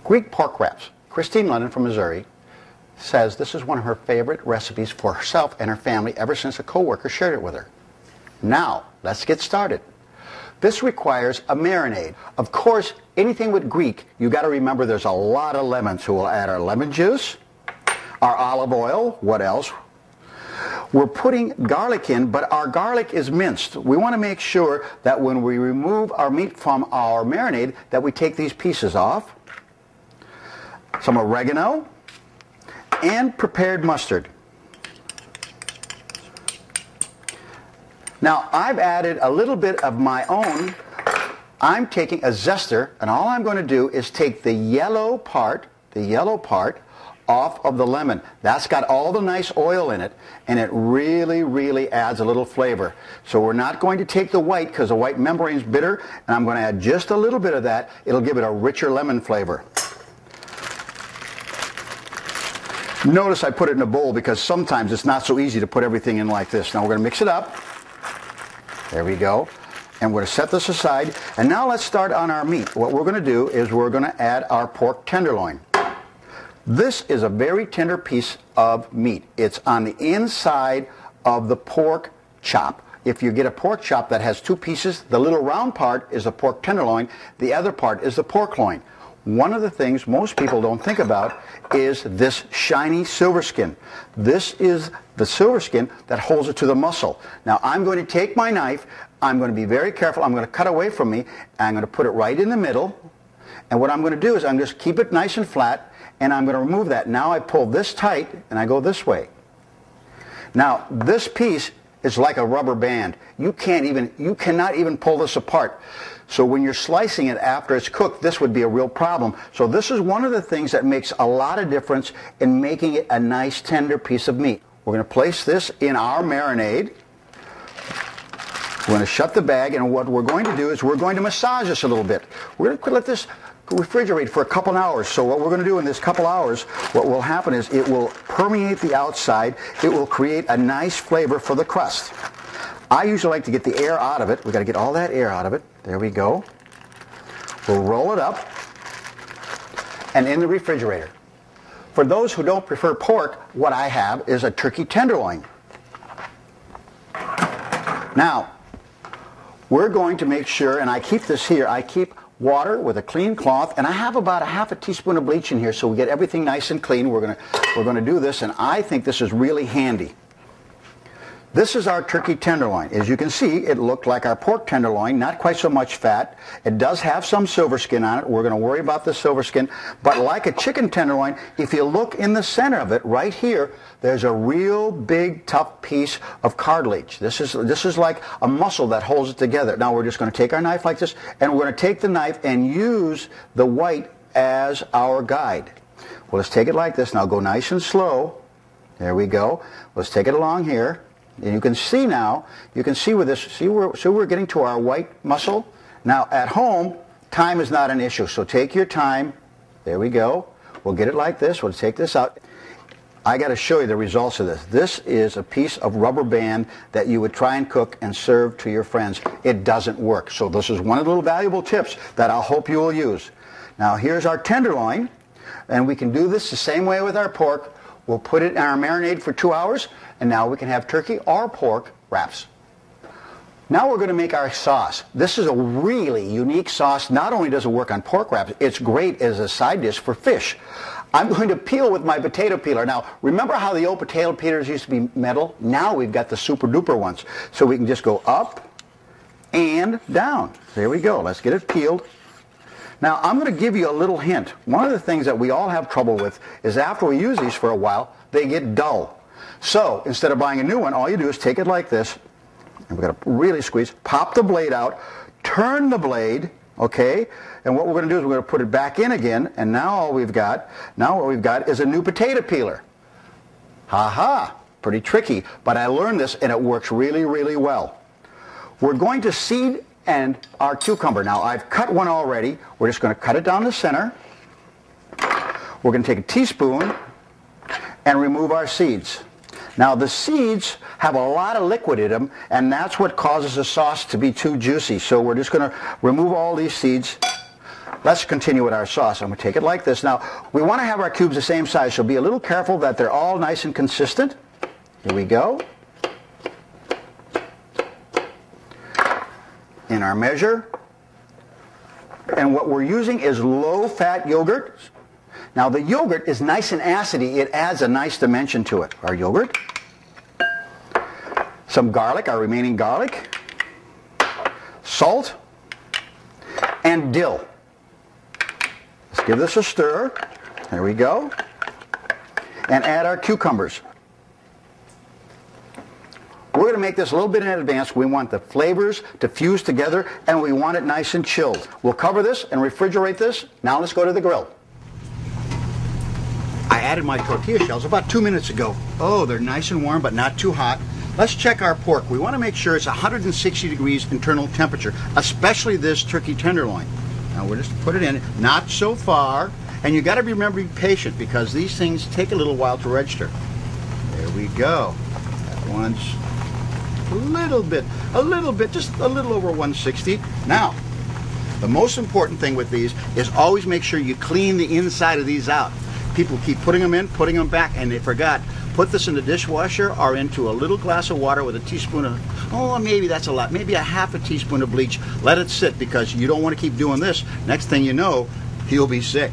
Greek pork wraps. Christine London from Missouri says this is one of her favorite recipes for herself and her family ever since a coworker shared it with her. Now, let's get started. This requires a marinade. Of course, anything with Greek, you got to remember there's a lot of lemons. So we'll add our lemon juice, our olive oil, what else? We're putting garlic in, but our garlic is minced. We want to make sure that when we remove our meat from our marinade that we take these pieces off. Some oregano and prepared mustard. Now I've added a little bit of my own. I'm taking a zester, and all I'm going to do is take the yellow part off of the lemon. That's got all the nice oil in it, and it really adds a little flavor. So we're not going to take the white because the white membrane is bitter, and I'm going to add just a little bit of that. It'll give it a richer lemon flavor. Notice I put it in a bowl because sometimes it's not so easy to put everything in like this. Now we're going to mix it up. There we go. And we're going to set this aside. And now let's start on our meat. What we're going to do is we're going to add our pork tenderloin. This is a very tender piece of meat. It's on the inside of the pork chop. If you get a pork chop that has two pieces, the little round part is the pork tenderloin. The other part is the pork loin. One of the things most people don't think about is this shiny silver skin. This is the silver skin that holds it to the muscle. Now I'm going to take my knife, I'm going to be very careful, I'm going to cut away from me, and I'm going to put it right in the middle. And what I'm going to do is I'm just keep it nice and flat, and I'm going to remove that. Now I pull this tight, and I go this way. Now this piece is like a rubber band. You cannot even pull this apart. So when you're slicing it after it's cooked, this would be a real problem. So this is one of the things that makes a lot of difference in making it a nice tender piece of meat. We're going to place this in our marinade. We're going to shut the bag, and what we're going to do is we're going to massage this a little bit. We're going to let this refrigerate for a couple hours. So what we're going to do in this couple hours, what will happen is it will permeate the outside. It will create a nice flavor for the crust. I usually like to get the air out of it. We've got to get all that air out of it. There we go. We'll roll it up and in the refrigerator. For those who don't prefer pork, what I have is a turkey tenderloin. Now, we're going to make sure, and I keep this here, I keep water with a clean cloth, and I have about a half a teaspoon of bleach in here so we get everything nice and clean. We're going to do this, and I think this is really handy. This is our turkey tenderloin. As you can see, it looked like our pork tenderloin, not quite so much fat. It does have some silver skin on it. We're going to worry about the silver skin. But like a chicken tenderloin, if you look in the center of it, right here, there's a real big, tough piece of cartilage. This is like a muscle that holds it together. Now we're just going to take our knife like this, and we're going to take the knife and use the white as our guide. Well, let's take it like this. Now go nice and slow. There we go. Let's take it along here. And you can see now, you can see with this, see we're getting to our white muscle. Now at home, time is not an issue, so take your time. There we go. We'll get it like this. We'll take this out. I got to show you the results of this. This is a piece of rubber band that you would try and cook and serve to your friends. It doesn't work. So this is one of the little valuable tips that I hope you will use. Now here's our tenderloin, and we can do this the same way with our pork. We'll put it in our marinade for 2 hours, and now we can have turkey or pork wraps. Now we're going to make our sauce. This is a really unique sauce. Not only does it work on pork wraps, it's great as a side dish for fish. I'm going to peel with my potato peeler. Now, remember how the old potato peelers used to be metal? Now we've got the super duper ones. So we can just go up and down. There we go. Let's get it peeled. Now, I'm going to give you a little hint. One of the things that we all have trouble with is after we use these for a while, they get dull. So, instead of buying a new one, all you do is take it like this, and we're going to really squeeze, pop the blade out, turn the blade, okay, and what we're going to do is we're going to put it back in again, and now what we've got is a new potato peeler. Ha-ha, pretty tricky, but I learned this, and it works really, really well. We're going to seed and our cucumber. Now I've cut one already. We're just going to cut it down the center. We're going to take a teaspoon and remove our seeds. Now the seeds have a lot of liquid in them, and that's what causes the sauce to be too juicy. So we're just going to remove all these seeds. let's continue with our sauce. I'm going to take it like this. Now, we want to have our cubes the same size, so be a little careful that they're all nice and consistent. Here we go. In our measure. And what we're using is low-fat yogurt. Now, the yogurt is nice and acidy. It adds a nice dimension to it. Our yogurt. Some garlic, our remaining garlic. Salt. And dill. Let's give this a stir. There we go. And add our cucumbers. We're going to make this a little bit in advance. We want the flavors to fuse together, and we want it nice and chilled. We'll cover this and refrigerate this. Now let's go to the grill. I added my tortilla shells about 2 minutes ago. Oh, they're nice and warm, but not too hot. Let's check our pork. We want to make sure it's 160 degrees internal temperature, especially this turkey tenderloin. Now we'll just put it in, not so far. And you got to remember to be patient because these things take a little while to register. There we go. That one's a little bit, just a little over 160. Now, the most important thing with these is always make sure you clean the inside of these out. People keep putting them in, putting them back, and they forgot. Put this in the dishwasher or into a little glass of water with a teaspoon of, oh, maybe that's a lot, maybe a half a teaspoon of bleach. Let it sit because you don't want to keep doing this. Next thing you know, you'll be sick.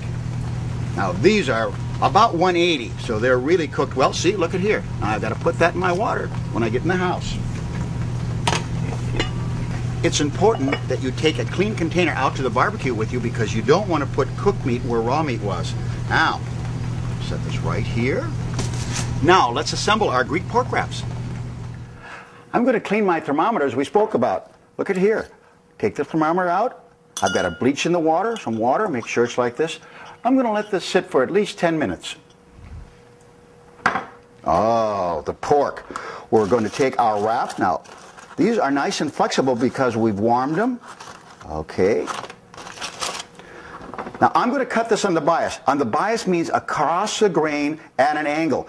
Now, these are about 180, so they're really cooked well. See, look at here. Now, I've got to put that in my water when I get in the house. It's important that you take a clean container out to the barbecue with you because you don't want to put cooked meat where raw meat was. Now, set this right here. Now, let's assemble our Greek pork wraps. I'm going to clean my thermometer as we spoke about. Look at here. Take the thermometer out. I've got a bleach in the water, some water, make sure it's like this. I'm going to let this sit for at least 10 minutes. Oh, the pork. We're going to take our wrap. Now, these are nice and flexible because we've warmed them. Okay. Now, I'm going to cut this on the bias. On the bias means across the grain at an angle.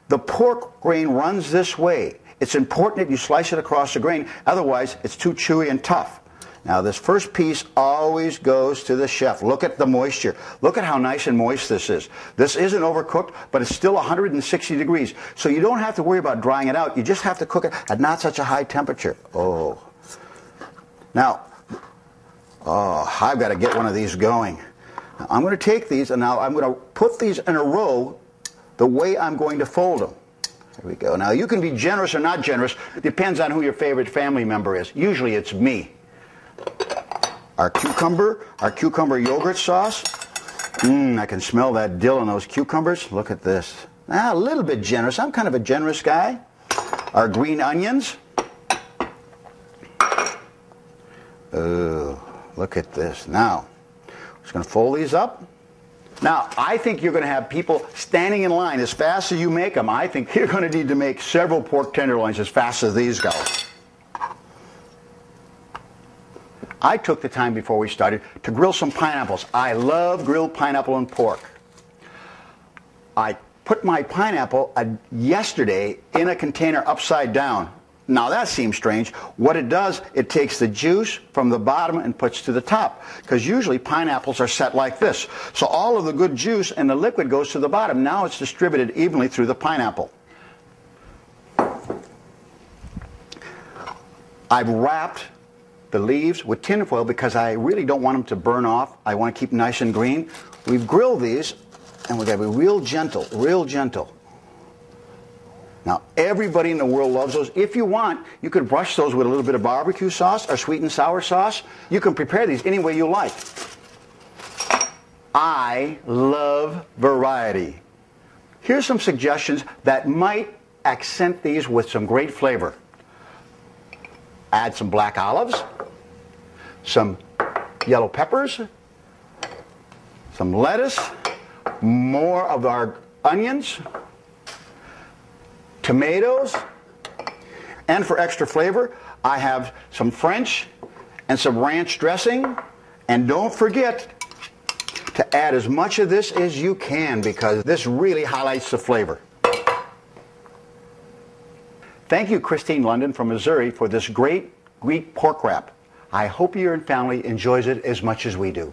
The pork grain runs this way. It's important that you slice it across the grain. Otherwise, it's too chewy and tough. Now, this first piece always goes to the chef. Look at the moisture. Look at how nice and moist this is. This isn't overcooked, but it's still 160 degrees. So you don't have to worry about drying it out. You just have to cook it at not such a high temperature. Oh. Now, I've got to get one of these going. Now, I'm going to take these, and now I'm going to put these in a row the way I'm going to fold them. There we go. Now, you can be generous or not generous. It depends on who your favorite family member is. Usually it's me. Our cucumber yogurt sauce. I can smell that dill in those cucumbers. Look at this. A little bit generous. I'm kind of a generous guy. Our green onions. Oh, look at this. Now, I'm just going to fold these up. Now, I think you're going to have people standing in line as fast as you make them. I think you're going to need to make several pork tenderloins as fast as these go. I took the time before we started to grill some pineapples. I love grilled pineapple and pork. I put my pineapple yesterday in a container upside down. Now that seems strange. What it does, it takes the juice from the bottom and puts to the top. Because usually pineapples are set like this. So all of the good juice and the liquid goes to the bottom. Now it's distributed evenly through the pineapple. I've wrapped the leaves with tin foil because I really don't want them to burn off. I want to keep them nice and green. We've grilled these, and we've got to be real gentle, real gentle. Now, everybody in the world loves those. If you want, you could brush those with a little bit of barbecue sauce or sweet and sour sauce. You can prepare these any way you like. I love variety. Here's some suggestions that might accent these with some great flavor. Add some black olives, some yellow peppers, some lettuce, more of our onions, tomatoes, and for extra flavor, I have some French and some ranch dressing. And don't forget to add as much of this as you can because this really highlights the flavor. Thank you, Christine London from Missouri, for this great Greek pork wrap. I hope your family enjoys it as much as we do.